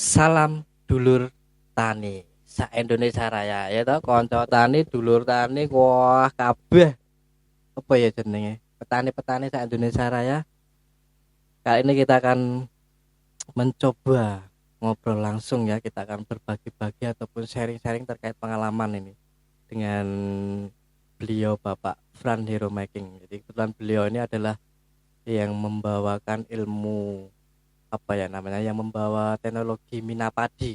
Salam dulur tani sa Indonesia Raya ya toh kanca tani dulur tani wah kabeh apa ya jenenge petani-petani sa Indonesia Raya. Kali ini kita akan mencoba ngobrol langsung ya, kita akan berbagi-bagi ataupun sharing-sharing terkait pengalaman ini dengan beliau Bapak Fran Hero Making. Jadi kebetulan beliau ini adalah yang membawakan ilmu apa ya namanya, yang membawa teknologi Minapadi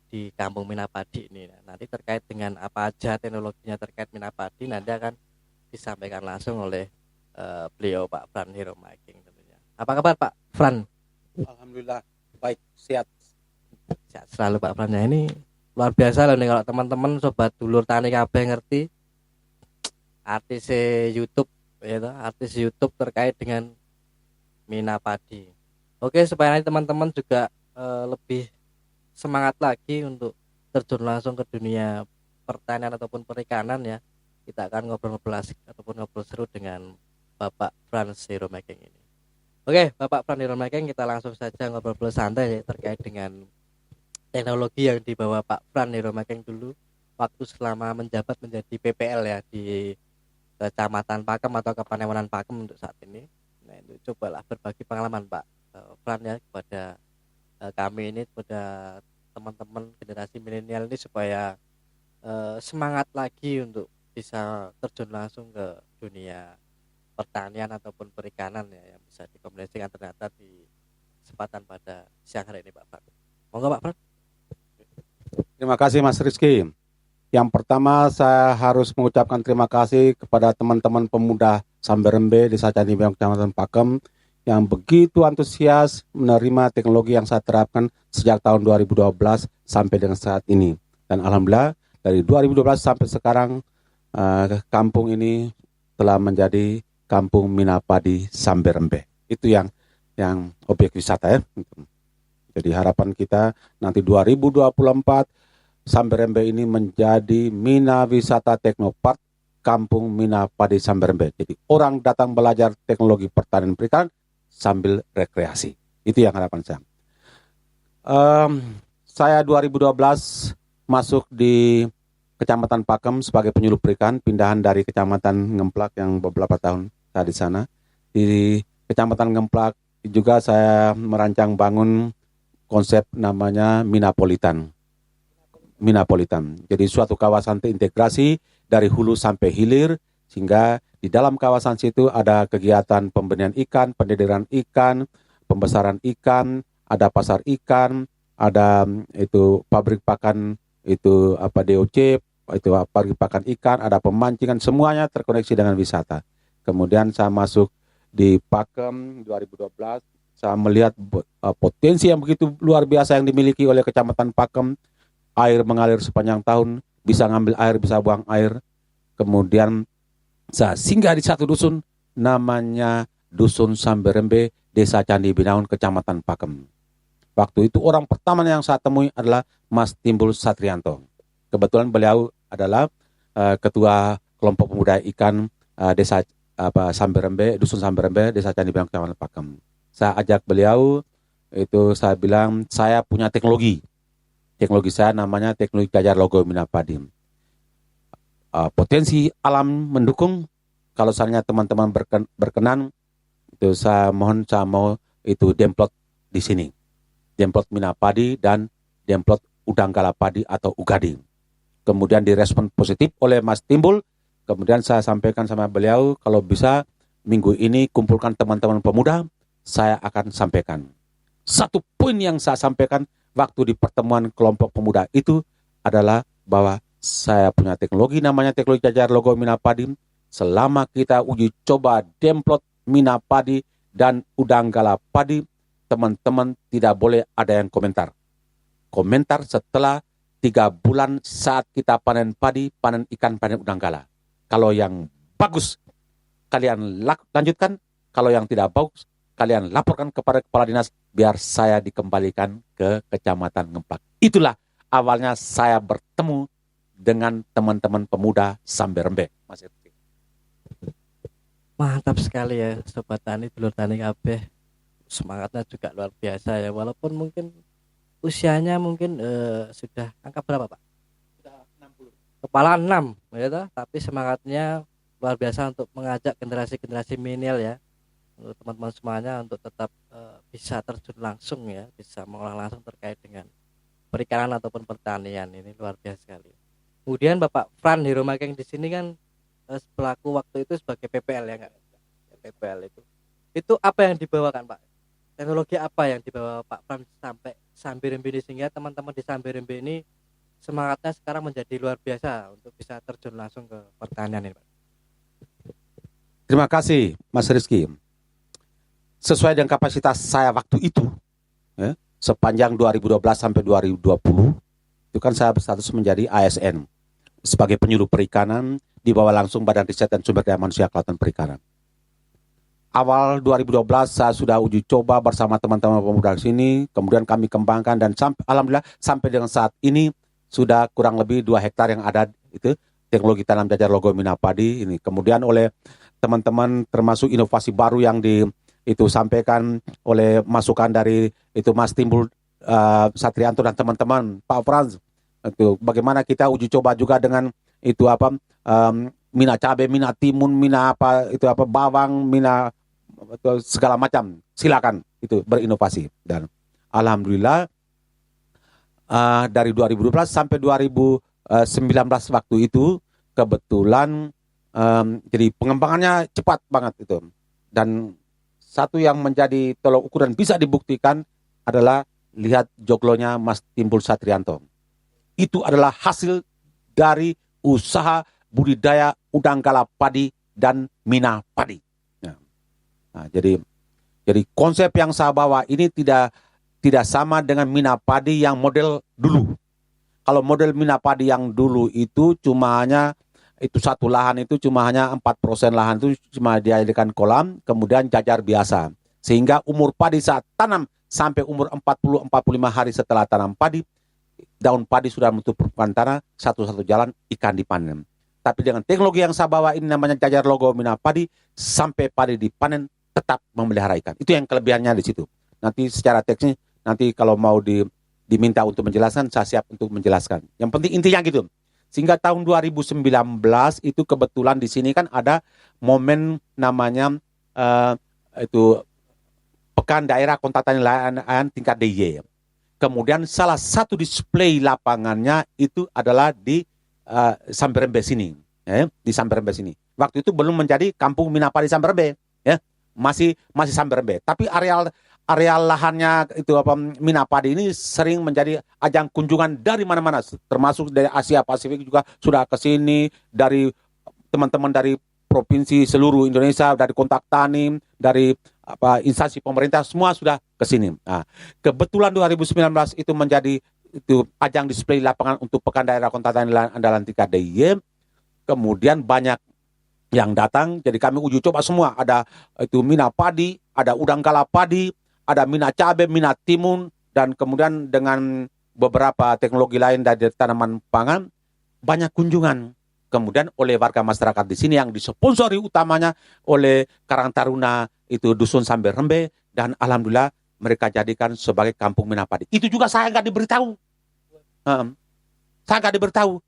di Kampung Minapadi ini. Nah, nanti terkait dengan apa aja teknologinya terkait Minapadi nanti akan disampaikan langsung oleh beliau Pak Fran Hero Making tentunya. Apa kabar Pak Fran? Alhamdulillah baik, sehat. Sehat selalu Pak Fran. Ya, ini luar biasa loh nih kalau teman-teman sobat dulur tani kabeh ngerti artis YouTube ya toh, artis YouTube terkait dengan Minapadi. Oke, supaya nanti teman-teman juga lebih semangat lagi untuk terjun langsung ke dunia pertanian ataupun perikanan ya. Kita akan ngobrol-ngobrol asik ataupun ngobrol seru dengan Bapak Frans Hero Making ini. Oke, Bapak Frans Hero Making, kita langsung saja ngobrol-ngobrol santai ya, terkait dengan teknologi yang dibawa Pak Frans Hero Making dulu waktu selama menjabat menjadi PPL ya di Kecamatan Pakem atau Kepanewanan Pakem untuk saat ini. Nah, itu cobalah berbagi pengalaman Pak Fran ya kepada kami ini, kepada teman-teman generasi milenial ini supaya semangat lagi untuk bisa terjun langsung ke dunia pertanian ataupun perikanan ya, yang bisa dikomunikasikan ternyata di kesempatan pada siang hari ini Pak Fran. Monggo Pak Fran. Terima kasih Mas Rizky. Yang pertama saya harus mengucapkan terima kasih kepada teman-teman pemuda Samberembe Desa Candibinong Kecamatan Pakem yang begitu antusias menerima teknologi yang saya terapkan sejak tahun 2012 sampai dengan saat ini. Dan alhamdulillah dari 2012 sampai sekarang kampung ini telah menjadi kampung Minapadi Samberembe. Itu yang objek wisata ya. Jadi harapan kita nanti 2024 Samberembe ini menjadi Mina Wisata Teknopark Kampung Minapadi Samberembe. Jadi orang datang belajar teknologi pertanian perikanan sambil rekreasi. Itu yang harapan saya. Saya 2012 masuk di Kecamatan Pakem sebagai penyuluh perikan, pindahan dari Kecamatan Ngemplak yang beberapa tahun saya di sana. Di Kecamatan Ngemplak juga saya merancang bangun konsep namanya Minapolitan. Jadi suatu kawasan terintegrasi dari hulu sampai hilir, sehingga di dalam kawasan situ ada kegiatan pembenihan ikan, pendidikan ikan, pembesaran ikan, ada pasar ikan, ada itu pabrik pakan itu DOC, itu pabrik pakan ikan, ada pemancingan, semuanya terkoneksi dengan wisata. Kemudian saya masuk di Pakem 2012, saya melihat potensi yang begitu luar biasa yang dimiliki oleh Kecamatan Pakem. Air mengalir sepanjang tahun, bisa ngambil air, bisa buang air. Kemudian saya singgah di satu dusun, namanya Dusun Samberembe, Desa Candi Binaun, Kecamatan Pakem. Waktu itu orang pertama yang saya temui adalah Mas Timbul Satrianto. Kebetulan beliau adalah ketua kelompok pemuda ikan Desa Samberembe, Dusun Samberembe, Desa Candi Binaun, Kecamatan Pakem. Saya ajak beliau, itu saya bilang, saya punya teknologi. Teknologi saya namanya teknologi jajar logo Minapadi. Potensi alam mendukung. Kalau misalnya teman-teman berkenan, itu saya mau itu demplot di sini. Demplot Minapadi dan demplot udang galapadi atau ugadi. Kemudian direspon positif oleh Mas Timbul. Kemudian saya sampaikan sama beliau, kalau bisa minggu ini kumpulkan teman-teman pemuda, saya akan sampaikan. Satu poin yang saya sampaikan waktu di pertemuan kelompok pemuda itu adalah bahwa saya punya teknologi namanya teknologi jajar logo Minapadi. Selama kita uji coba demplot Minapadi dan udang galapadi, teman-teman tidak boleh ada yang komentar. Komentar setelah 3 bulan saat kita panen padi, panen ikan, panen udang gala. Kalau yang bagus, kalian lanjutkan. Kalau yang tidak bagus, kalian laporkan kepada kepala dinas biar saya dikembalikan ke Kecamatan Ngemplak. Itulah awalnya saya bertemu dengan teman-teman pemuda Samberembe. Mas Irti. Mantap sekali ya sobat tani dulur tani kabeh. Semangatnya juga luar biasa ya, walaupun mungkin usianya mungkin sudah angka berapa Pak? Kepala 6 ya toh, tapi semangatnya luar biasa untuk mengajak generasi-generasi milenial ya, untuk teman-teman semuanya untuk tetap bisa terjun langsung ya, bisa mengolah langsung terkait dengan perikanan ataupun pertanian. Ini luar biasa sekali. Kemudian Bapak Fran Hiromakeng di sini kan pelaku waktu itu sebagai PPL ya enggak? PPL itu apa yang dibawakan Pak? Teknologi apa yang dibawa Pak Fran sampai Sambirembe ini, sehingga teman-teman di Sambirembe ini semangatnya sekarang menjadi luar biasa untuk bisa terjun langsung ke pertanian ini Pak? Terima kasih Mas Rizky. Sesuai dengan kapasitas saya waktu itu, ya, sepanjang 2012 sampai 2020, itu kan saya berstatus menjadi ASN sebagai penyuluh perikanan di bawah langsung Badan Riset dan Sumber Daya Manusia Kelautan Perikanan. Awal 2012 saya sudah uji coba bersama teman-teman pemuda di sini, kemudian kami kembangkan dan alhamdulillah sampai dengan saat ini sudah kurang lebih 2 hektar yang ada itu teknologi tanam jajar logo Minapadi ini. Kemudian oleh teman-teman termasuk inovasi baru yang itu sampaikan oleh masukan dari itu Mas Timbul Satrianto dan teman-teman Pak Franz, itu bagaimana kita uji coba juga dengan itu apa mina cabai, mina timun, mina apa itu apa bawang, mina segala macam, silakan itu berinovasi. Dan alhamdulillah dari 2012 sampai 2019 waktu itu kebetulan jadi pengembangannya cepat banget itu. Dan satu yang menjadi tolok ukur dan bisa dibuktikan adalah lihat joglonya Mas Timbul Satrianto. Itu adalah hasil dari usaha budidaya udang kala padi dan mina padi. Nah, jadi konsep yang saya bawa ini tidak sama dengan mina padi yang model dulu. Kalau model mina padi yang dulu itu cuma hanya itu satu lahan itu cuma hanya 4% lahan itu cuma dijadikan kolam, kemudian jajar biasa. Sehingga umur padi saat tanam sampai umur 40-45 hari setelah tanam padi, daun padi sudah menutup permukaan tanah, satu-satu jalan ikan dipanen. Tapi dengan teknologi yang saya bawa ini namanya jajar logo mina padi, sampai padi dipanen tetap memelihara ikan. Itu yang kelebihannya di situ. Nanti secara teknis, nanti kalau mau diminta untuk menjelaskan, saya siap untuk menjelaskan. Yang penting intinya gitu. Sehingga tahun 2019 itu kebetulan di sini kan ada momen namanya itu Pekan Daerah Kontak Tani Nelayan tingkat DIY. Kemudian salah satu display lapangannya itu adalah di Sambirembe sini. Di Sambirembe sini. Waktu itu belum menjadi Kampung Minapadi Sambirembe. Ya. Masih Sambirembe, tapi areal lahannya itu apa Minapadi ini sering menjadi ajang kunjungan dari mana-mana, termasuk dari Asia Pasifik juga sudah ke sini, dari teman-teman dari provinsi seluruh Indonesia, dari Kontak Tani, dari instansi pemerintah semua sudah ke sini. Nah, kebetulan 2019 itu menjadi itu ajang display lapangan untuk Pekan Daerah Kontak Tani Andalan 3 DIY. Kemudian banyak yang datang, jadi kami uji coba semua. Ada itu mina padi, ada udang kala padi, ada mina cabai, mina timun, dan kemudian dengan beberapa teknologi lain dari tanaman pangan, banyak kunjungan. Kemudian oleh warga masyarakat di sini yang disponsori utamanya oleh Karang Taruna itu Dusun Sambirembe, dan alhamdulillah mereka jadikan sebagai Kampung Minapadi. Itu juga saya nggak diberitahu. Saya nggak diberitahu.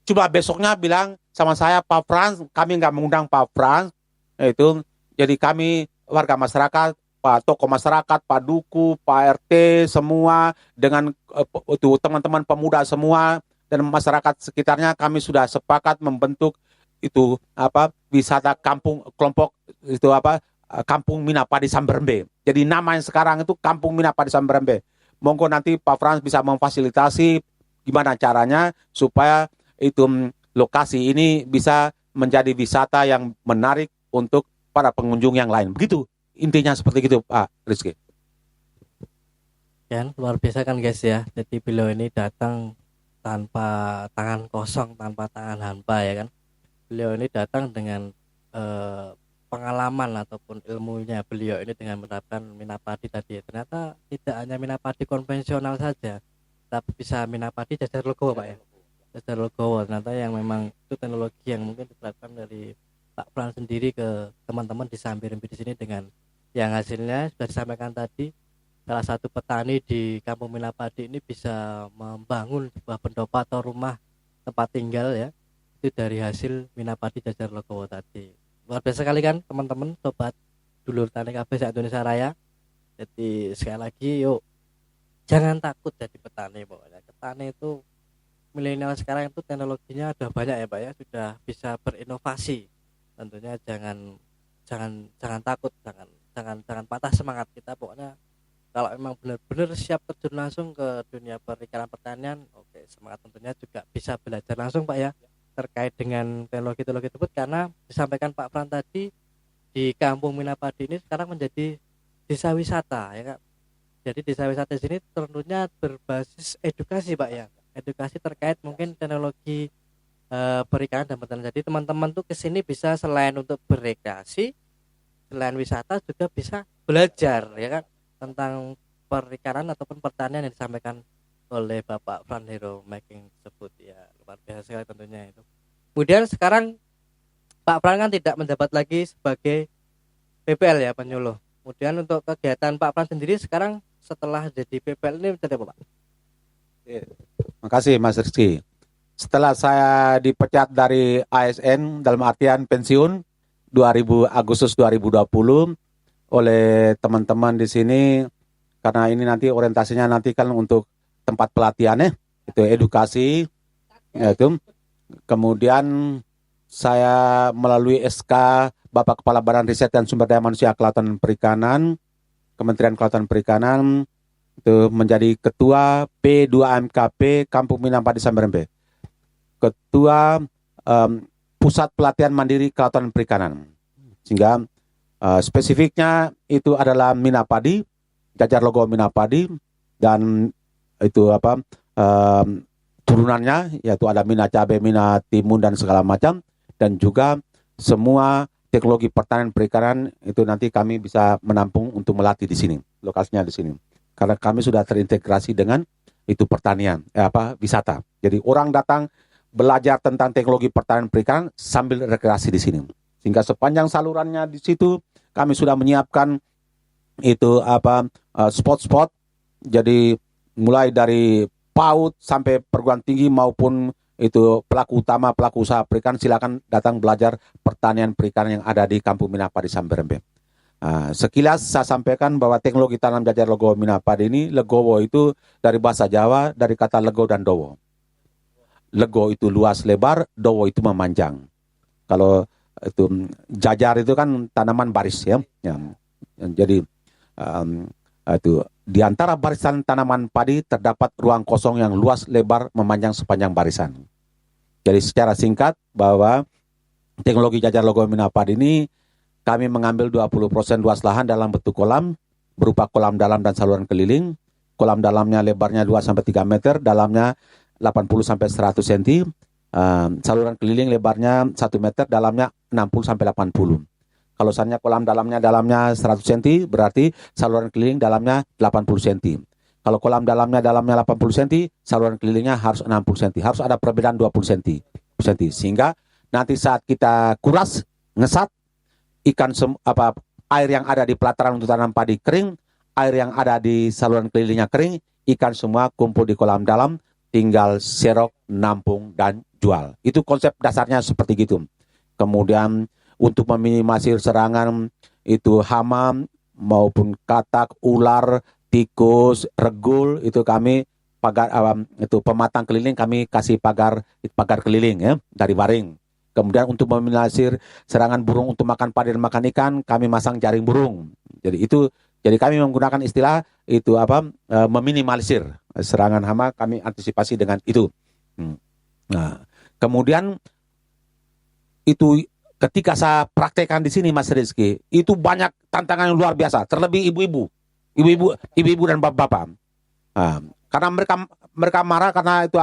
Coba besoknya bilang sama saya, Pak Frans, kami nggak mengundang Pak Frans, itu jadi kami warga masyarakat, Pak tokoh masyarakat, Pak Duku, Pak RT, semua dengan itu teman-teman pemuda semua dan masyarakat sekitarnya, kami sudah sepakat membentuk itu apa wisata kampung kelompok itu apa Kampung Minapadi Sambirembe. Jadi nama yang sekarang itu Kampung Minapadi Sambirembe. Monggo nanti Pak Frans bisa memfasilitasi gimana caranya supaya itu lokasi ini bisa menjadi wisata yang menarik untuk para pengunjung yang lain. Begitu intinya, seperti itu Pak Rizky. Kan luar biasa kan guys ya. Jadi beliau ini datang tanpa tangan kosong, tanpa tangan hampa ya kan. Beliau ini datang dengan pengalaman ataupun ilmunya beliau ini dengan menerapkan Minapadi tadi. Ternyata tidak hanya Minapadi konvensional saja, tapi bisa Minapadi jajar logo Pak ya. Jajar logo ternyata yang memang itu teknologi yang mungkin diterapkan dari Pak Fran sendiri ke teman-teman di Sambirembe di sini, dengan yang hasilnya sudah disampaikan tadi, salah satu petani di Kampung Minapadi ini bisa membangun sebuah pendopo atau rumah tempat tinggal ya, itu dari hasil Minapadi Jajar Legowo tadi. Luar biasa sekali kan teman-teman, sobat dulur tani kabeh sak Indonesia Raya. Jadi sekali lagi yuk, jangan takut jadi petani. Pokoknya petani itu, milenial sekarang itu teknologinya udah banyak ya Pak ya, sudah bisa berinovasi. Tentunya jangan jangan jangan takut, jangan patah semangat kita. Pokoknya kalau memang benar-benar siap terjun langsung ke dunia perikanan pertanian, oke, semangat. Tentunya juga bisa belajar langsung Pak ya terkait dengan teknologi-teknologi tersebut, karena disampaikan Pak Fran tadi, di Kampung Minapadi ini sekarang menjadi desa wisata ya Kak. Jadi desa wisata di sini tentunya berbasis edukasi Pak ya, edukasi terkait mungkin teknologi perikanan dan pertanian. Jadi teman-teman tuh kesini bisa selain untuk berekreasi, selain wisata juga bisa belajar ya kan tentang perikanan ataupun pertanian yang disampaikan oleh Bapak Fran Hero Making tersebut ya, luar biasa sekali tentunya itu. Kemudian sekarang Pak Fran kan tidak menjabat lagi sebagai PPL ya penyuluh. Kemudian untuk kegiatan Pak Fran sendiri sekarang setelah jadi PPL ini menjadi apa Pak? Terima kasih Mas Rizky. Setelah saya dipecat dari ASN dalam artian pensiun 2000 Agustus 2020 oleh teman-teman di sini, karena ini nanti orientasinya nanti kan untuk tempat pelatihannya itu edukasi itu. Kemudian saya melalui SK Bapak Kepala Badan Riset dan Sumber Daya Manusia Kelautan dan Perikanan, Kementerian Kelautan dan Perikanan, itu menjadi ketua P2MKP Kampung Minapadi Samberempe, ketua Pusat Pelatihan Mandiri Kelautan dan Perikanan. Sehingga spesifiknya itu adalah Minapadi, Jajar Legowo Minapadi, dan itu turunannya yaitu ada Mina Cabe, Mina Timun dan segala macam, dan juga semua teknologi pertanian perikanan itu nanti kami bisa menampung untuk melatih di sini, lokasinya di sini. Karena kami sudah terintegrasi dengan itu pertanian, wisata. Jadi orang datang belajar tentang teknologi pertanian perikanan sambil rekreasi di sini. Sehingga sepanjang salurannya di situ kami sudah menyiapkan itu spot-spot. Jadi mulai dari PAUD sampai perguruan tinggi maupun itu pelaku utama, pelaku usaha perikanan, silakan datang belajar pertanian perikanan yang ada di Kampung Minapadi Samberempe. Sekilas saya sampaikan bahwa teknologi tanam jajar Legowo Minapadi ini, Legowo itu dari bahasa Jawa, dari kata lego dan dowo. Lego itu luas lebar, dowo itu memanjang. Kalau itu jajar itu kan tanaman baris ya. Jadi itu di antara barisan tanaman padi terdapat ruang kosong yang luas lebar memanjang sepanjang barisan. Jadi secara singkat bahwa teknologi jajar Legowo Minapadi ini kami mengambil 20% luas lahan dalam bentuk kolam berupa kolam dalam dan saluran keliling. Kolam dalamnya lebarnya 2-3 meter, dalamnya 80-100 cm. Saluran keliling lebarnya 1 meter, dalamnya 60-80. Kalau misalnya kolam dalamnya 100 cm, berarti saluran keliling dalamnya 80 cm. Kalau kolam dalamnya 80 cm, saluran kelilingnya harus 60 cm. Harus ada perbedaan 20 cm. Sehingga nanti saat kita kuras, ngesat, air yang ada di pelataran untuk tanam padi kering, air yang ada di saluran kelilingnya kering, ikan semua kumpul di kolam dalam, tinggal serok, nampung, dan jual. Itu konsep dasarnya seperti gitu. Kemudian untuk meminimalisir serangan itu hama maupun katak, ular, tikus, regul, itu kami pagar itu pematang keliling kami kasih pagar keliling ya dari waring. Kemudian untuk meminimalisir serangan burung untuk makan padi dan makan ikan, kami masang jaring burung. Jadi kami menggunakan istilah itu meminimalisir serangan hama, kami antisipasi dengan itu. Nah, kemudian itu ketika saya praktekkan di sini Mas Rizky, itu banyak tantangan yang luar biasa, terlebih ibu-ibu dan bapak-bapak. Karena mereka marah karena itu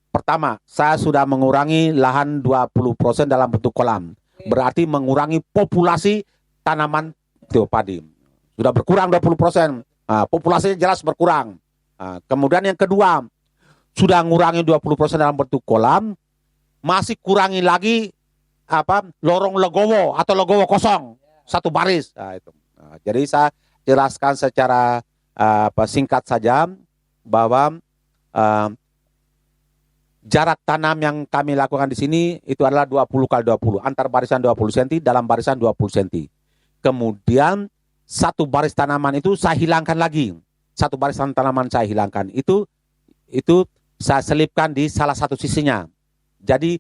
pertama, saya sudah mengurangi lahan 20% dalam bentuk kolam. Berarti mengurangi populasi tanaman itu padi. Sudah berkurang 20%. Populasinya jelas berkurang. Kemudian yang kedua, sudah mengurangi 20% dalam bentuk kolam, masih kurangi lagi lorong legowo atau legowo kosong, satu baris. Jadi saya jelaskan secara singkat saja bahwa jarak tanam yang kami lakukan di sini itu adalah 20 kali 20, antar barisan 20 cm, dalam barisan 20 cm. Kemudian satu baris tanaman itu saya hilangkan lagi. Satu barisan tanaman saya hilangkan. Itu saya selipkan di salah satu sisinya. Jadi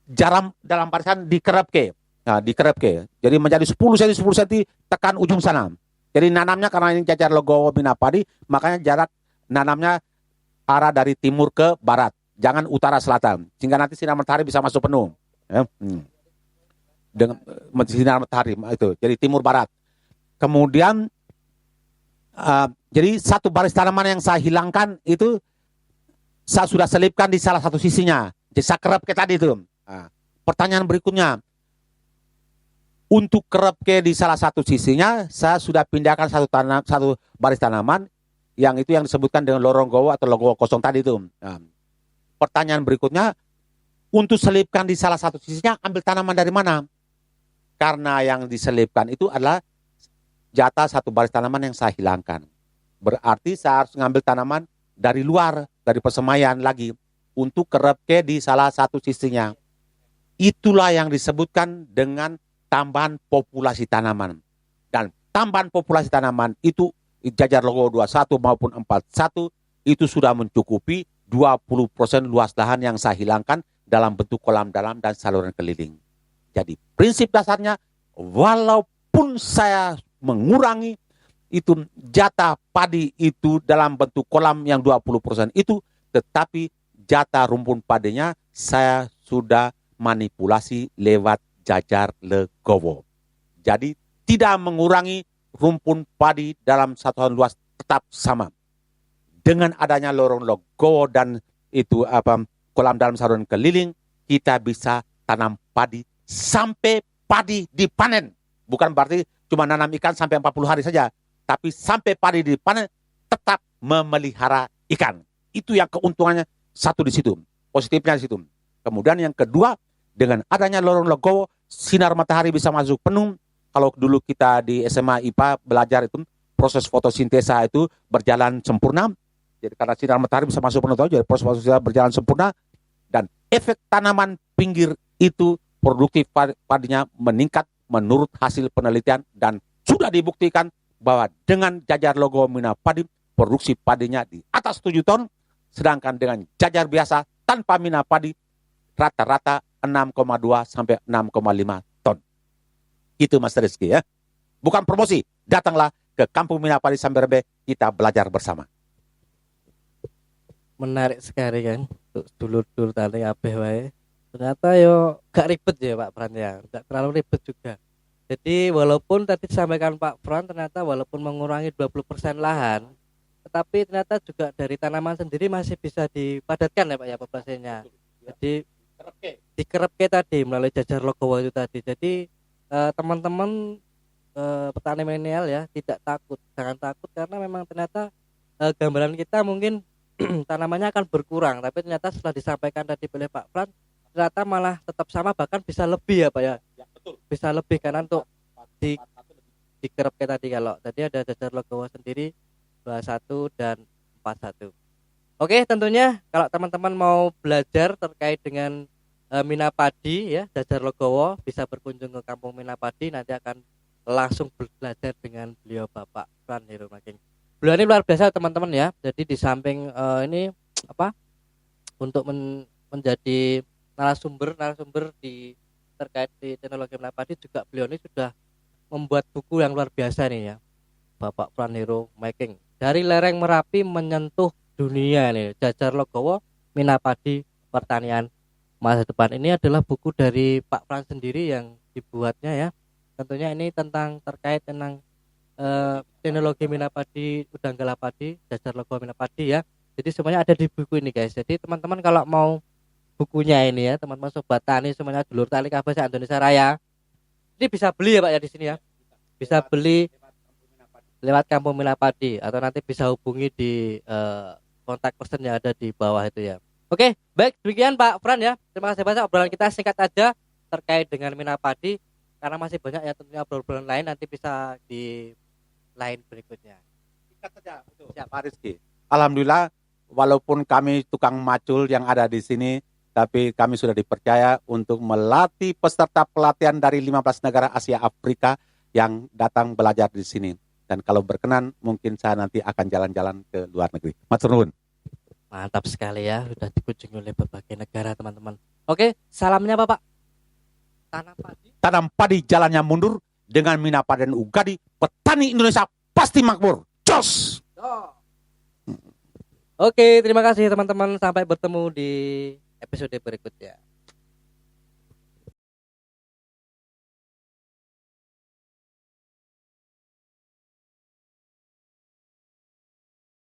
jarak dalam barisan dikerepke. Nah, dikerepke. Jadi menjadi 10 cm 10 cm tekan ujung sana. Jadi nanamnya karena ini jajar legowo minapadi, makanya jarak nanamnya arah dari timur ke barat, jangan utara selatan, sehingga nanti sinar matahari bisa masuk penuh. Ya. Dengan sinar matahari itu, jadi timur barat. Kemudian jadi satu baris tanaman yang saya hilangkan itu saya sudah selipkan di salah satu sisinya. Jadi saya kerap ke tadi itu. Nah, pertanyaan berikutnya, untuk kerap ke di salah satu sisinya, saya sudah pindahkan satu baris tanaman yang itu yang disebutkan dengan lorong gowo atau legowo kosong tadi itu. Nah, pertanyaan berikutnya, untuk selipkan di salah satu sisinya, ambil tanaman dari mana? Karena yang diselipkan itu adalah jatah satu baris tanaman yang saya hilangkan. Berarti saya harus mengambil tanaman dari luar, dari persemaian lagi, untuk kerap ke di salah satu sisinya. Itulah yang disebutkan dengan tambahan populasi tanaman. Dan tambahan populasi tanaman itu jajar legowo 21 maupun 41 itu sudah mencukupi 20% luas lahan yang saya hilangkan dalam bentuk kolam dalam dan saluran keliling. Jadi prinsip dasarnya, walaupun saya mengurangi itu jatah padi itu dalam bentuk kolam yang 20% itu, tetapi jatah rumpun padinya saya sudah manipulasi lewat jajar legowo. Jadi tidak mengurangi rumpun padi dalam satuan luas, tetap sama. Dengan adanya lorong legowo dan itu kolam dalam saluran keliling, kita bisa tanam padi sampai padi dipanen. Bukan berarti cuma nanam ikan sampai 40 hari saja, tapi sampai padi dipanen tetap memelihara ikan. Itu yang keuntungannya satu di situ, positifnya di situ. Kemudian yang kedua, dengan adanya lorong legowo, sinar matahari bisa masuk penuh. Kalau dulu kita di SMA IPA belajar itu, proses fotosintesa itu berjalan sempurna. Jadi karena sinar matahari bisa masuk penuh, jadi proses fotosintesa berjalan sempurna. Dan efek tanaman pinggir itu produktif padinya meningkat menurut hasil penelitian. Dan sudah dibuktikan bahwa dengan jajar legowo minapadi, produksi padinya di atas 7 ton. Sedangkan dengan jajar biasa tanpa minapadi, rata-rata 6,2 sampai 6,5 ton. Itu Mas Rizky ya. Bukan promosi. Datanglah ke Kampung Minapadi Samberbe, kita belajar bersama. Menarik sekali kan untuk dulur-dulur tani kabeh wae. Ternyata yo gak ribet ya Pak Fran ya. Gak terlalu ribet juga. Jadi walaupun tadi disampaikan Pak Fran, ternyata walaupun mengurangi 20% lahan, tetapi ternyata juga dari tanaman sendiri masih bisa dipadatkan ya Pak ya populasinya. Jadi dikerepke tadi melalui jajar legowo itu tadi. Jadi teman-teman petani milenial ya tidak takut, jangan takut karena memang ternyata gambaran kita mungkin tanamannya akan berkurang, tapi ternyata setelah disampaikan tadi oleh Pak Fran, ternyata malah tetap sama, bahkan bisa lebih ya Pak ya. Ya betul. Bisa lebih karena untuk dikerepke tadi, kalau tadi ada jajar legowo sendiri 21 dan 41. Oke, tentunya kalau teman-teman mau belajar terkait dengan minapadi ya, jajar legowo, bisa berkunjung ke Kampung Minapadi, nanti akan langsung belajar dengan beliau Bapak Fran Herumaking. Beliau ini luar biasa teman-teman ya. Jadi di samping ini untuk menjadi narasumber di terkait di teknologi minapadi, juga beliau ini sudah membuat buku yang luar biasa nih ya, Bapak Fran Herumaking. Dari lereng Merapi menyentuh dunia nih, jajar legowo minapadi pertanian masa depan. Ini adalah buku dari Pak Fran sendiri yang dibuatnya ya. Tentunya ini terkait tentang teknologi minapadi, udanggala padi, jajar legowo minapadi ya. Jadi semuanya ada di buku ini guys. Jadi teman-teman kalau mau bukunya ini ya, teman-teman sobat tani semuanya, dulur tani kabeh Indonesia Raya, ini bisa beli ya Pak ya di sini ya. Bisa beli lewat Kampung Minapadi, atau nanti bisa hubungi di kontak person yang ada di bawah itu ya. Oke, baik, demikian Pak Fran ya. Terima kasih banyak, obrolan kita singkat aja terkait dengan minapadi, karena masih banyak ya tentunya obrolan lain, nanti bisa di lain berikutnya. Siap. Pak Rizky. Alhamdulillah, walaupun kami tukang macul yang ada di sini, tapi kami sudah dipercaya untuk melatih peserta pelatihan dari 15 negara Asia Afrika yang datang belajar di sini. Dan kalau berkenan, mungkin saya nanti akan jalan-jalan ke luar negeri. Matur nuwun. Mantap sekali ya, sudah dikunjungi oleh berbagai negara teman-teman. Oke, salamnya apa Pak? Tanam padi jalannya mundur, dengan Minapa dan Ugadi, petani Indonesia pasti makmur. Jos! Oke, terima kasih teman-teman. Sampai bertemu di episode berikutnya.